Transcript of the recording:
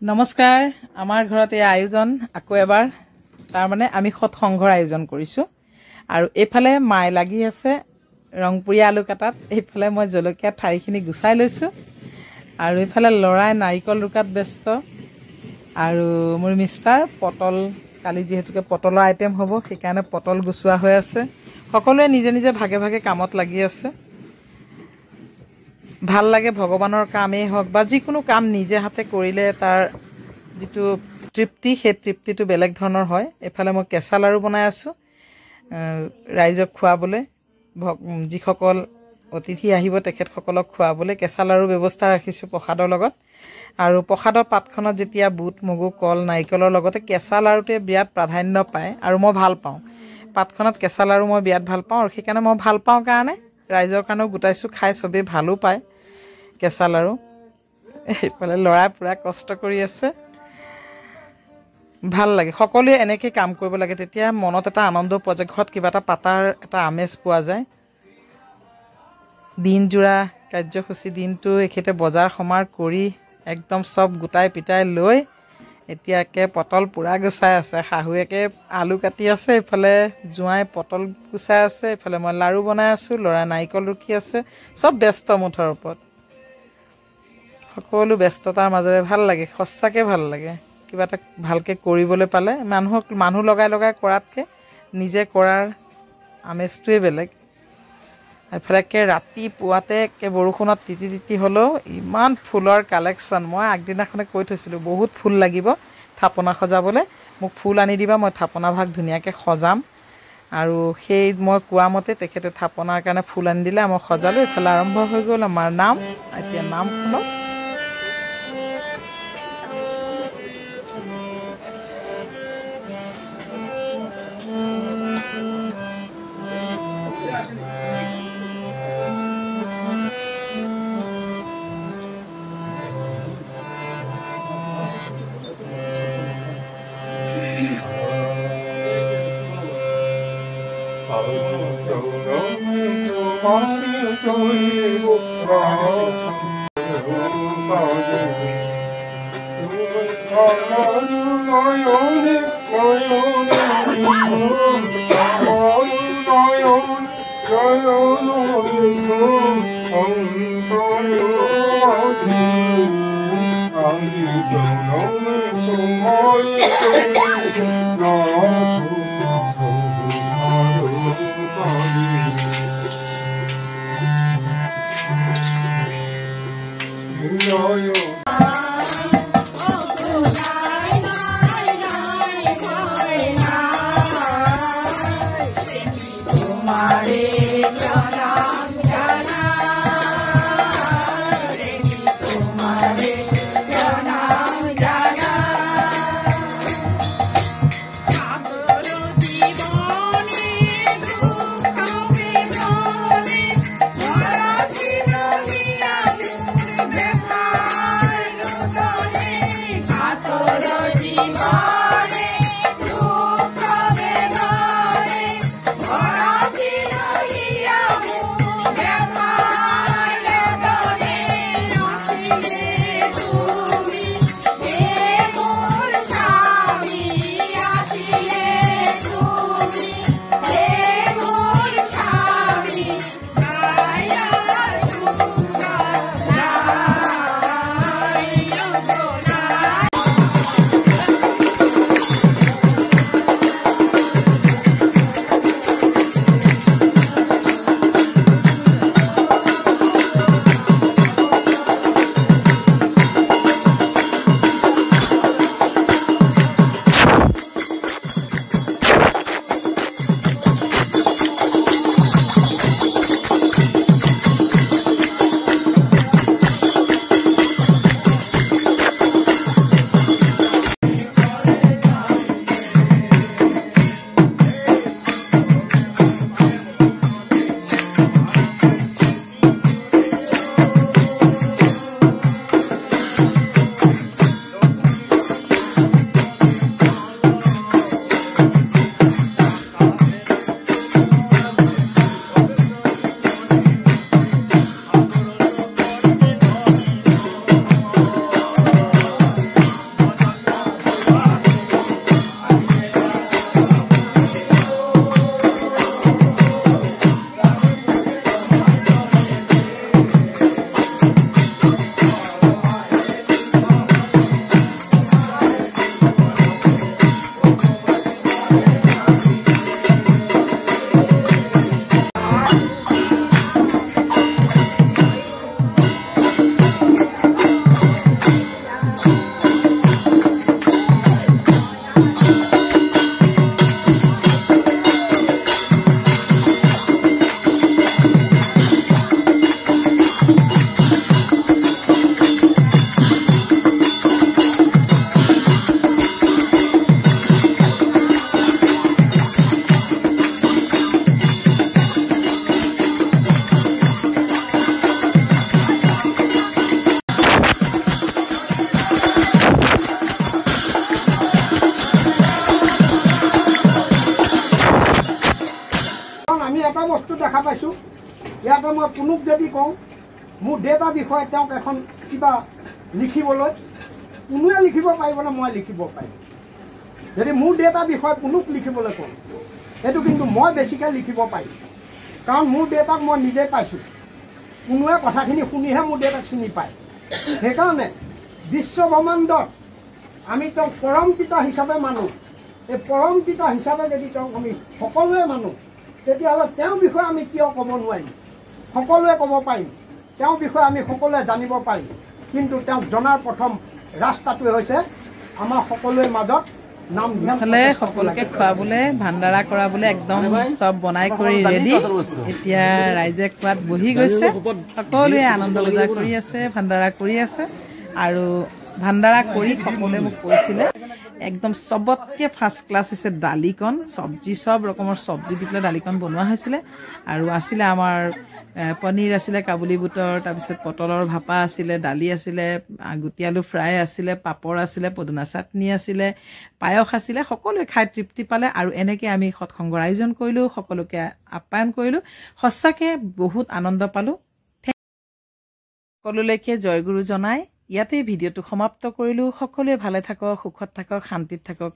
নমস্কাৰ আমাৰ ঘৰত এই আয়োজন আকৌ এবাৰ তাৰ মানে আমি সৎসংঘৰ আয়োজন কৰিছো আৰু এফালে মাই লাগি আছে ৰংপুৰীয়া আলু কাটাত এফালে মই জলকীয়া ঠাৰিখিনি গুছাই লৈছো আৰু এফালে লৰাই নাৰিকল ৰুকাত ব্যস্ত আৰু মোৰ মিষ্টাৰ পটল কালি যেহেতুকে পটলৰ আইটেম হ'ব সেইকাৰণে পটল গুছুৱা হৈ আছে সকলোৱে নিজে নিজে ভাগে ভাগে কামত লাগি আছে ভাল লাগে ভগৱানৰ কামেই হওক বা যিকোনো কাম নিজে হাতে কৰিলে তাৰ যেটো তৃপ্তি সেই তৃপ্তিটো বেলেগ ধৰণৰ হয় এফালে মই কেঁচা লাৰু বনাই আছো ৰাইজক খোৱাবলৈ যিসকল অতিথি আহিব তেখেতসকলক খোৱাবলৈ কেঁচা লাৰু ব্যৱস্থা ৰাখিছো প্ৰসাদৰ লগত আৰু প্ৰসাদৰ পাতখনত যেতিয়া বুট মগু কল নাৰিকলৰ লগতে কেঁচা লাৰুটোৱে বিৰাট প্ৰাধান্য পায় আৰু মই ভাল পাওঁ পাতখনত কেঁচা লাৰু মই বিৰাট ভাল পাওঁ আৰু সেইকাৰণে মই ভাল পাওঁ কাৰণে ৰাইজৰ কাৰণেও গোটাইছো খাই সবে ভালো পায় কেঁচা লাৰু এইফালে লৰাই পুৰা কষ্ট কৰি আছে ভাল লাগে সকলোৱে এনেকৈ কাম কৰিব লাগে তেতিয়া মনত এটা আনন্দ পোৱা যায় ঘৰত কিবা এটা পাতাৰ এটা আমেজ পোৱা যায় দিন জোৰা কাৰ্যসূচী দিনটো এখেতে বজাৰ সমাৰ কৰি একদম সব গোটাই পিটাই লৈ এতিয়াকে পটল পুৰা গুছাই আছে শাহুৱেকে আলু কাটি আছে ইফালে জুৱাই পটল গুছাই আছে ইফালে মই লাৰু বনাই আছো লৰা নাৰিকল ৰুকি আছে সব ব্যস্ত মুঠৰ ওপৰত সকলো ব্যস্ততাৰ মাজেৰে ভাল লাগে সঁচাকে ভাল লাগে কিবা এটা ভালকে কৰিবলৈ পালে মানুহ লগাই লগাই কৰাতকে নিজে কৰাৰ আমেজটোৱে বেলেগ এফালেকে ৰাতি পুৱাতে কে বৰষুণত তিতি হলো ইমান ফুলৰ কালেকচন মই আগদিনাখনে কৈ থৈছিলো বহুত ফুল লাগিব থাপনা সজাবলৈ মোক ফুল আনি দিবা মই থাপনা ভাগ ধুনিয়াকে সজাম আৰু সেই মই কোৱা মতে তেখেতে থাপনাৰ কাৰণে ফুল আনি দিলে মই সজালো এফালে আৰম্ভ হৈ গ'ল আমাৰ নাম এতিয়া নাম শুনো হিচাপে মই কোনোক যদি কওঁ মোৰ দেউতাৰ বিষয়ে তেওঁক এখন কিবা লিখিবলৈ কোনোৱে লিখিব পাৰিবনে মই লিখিব পাৰিম যদি মোৰ দেউতাৰ বিষয়ে কোনোক লিখিবলৈ কওঁ সেইটো কিন্তু মই বেছিকৈ লিখিব পাৰিম কাৰণ মোৰ দেউতাক মই নিজে পাইছোঁ কোনোৱে কথাখিনি শুনিহে মোৰ দেউতাক চিনি পায় সেইকাৰণে বিশ্বব্ৰহ্মাণ্ডত আমি তেওঁক পৰম পিতা হিচাপে মানো এই পৰম পিতা হিচাপে যদি তেওঁক আমি সকলোৱে মানো তেতিয়াহ'লে তেওঁৰ বিষয়ে আমি কিয় ক'ব নোৱাৰিম সকলোৱে ক'ব পাৰিম তেওঁৰ বিষয়ে আমি সকলোৱে জানিব পাৰিম কিন্তু তেওঁক জনাৰ প্ৰথম ৰাস্তাটোৱে হৈছে আমাৰ সকলোৰে মাজত নাম ধ্যানফালে সকলোকে খোৱাবলৈ ভাণ্ডাৰা কৰাবলৈ একদম চব বনাই কৰি ৰেডি এতিয়া ৰাইজে খোৱাত বহি গৈছে সকলোৱে আনন্দ বজাৰ কৰি আছে ভাণ্ডাৰা কৰি আছে আৰু ভাণ্ডাৰা কৰি সকলোৱে মোক কৈছিলে একদম সবতকে ফাৰ্ষ্ট ক্লাছ হৈছে দালিকণ চব্জি সব ৰকমৰ চব্জি দি পেলাই দালিকণ বনোৱা হৈছিলে আৰু আছিলে আমাৰ পনীৰ আছিলে কাবুলি বুটৰ তাৰপিছত পটলৰ ভাপা আছিলে দালি আছিলে গুটি আলু ফ্ৰাই আছিলে পাপৰ আছিলে পদুনা চাটনি আছিলে পায়স আছিলে সকলোৱে খাই তৃপ্তি পালে আৰু এনেকৈ আমি সৎসংগৰ আয়োজন কৰিলোঁ সকলোকে আপ্যায়ন কৰিলোঁ সঁচাকৈ বহুত আনন্দ পালোঁ সকলোলৈকে জয়গুৰু জনাই ইয়াতে ভিডিঅ'টো সমাপ্ত কৰিলোঁ সকলোৱে ভালে থাকক সুখত থাকক শান্তিত থাকক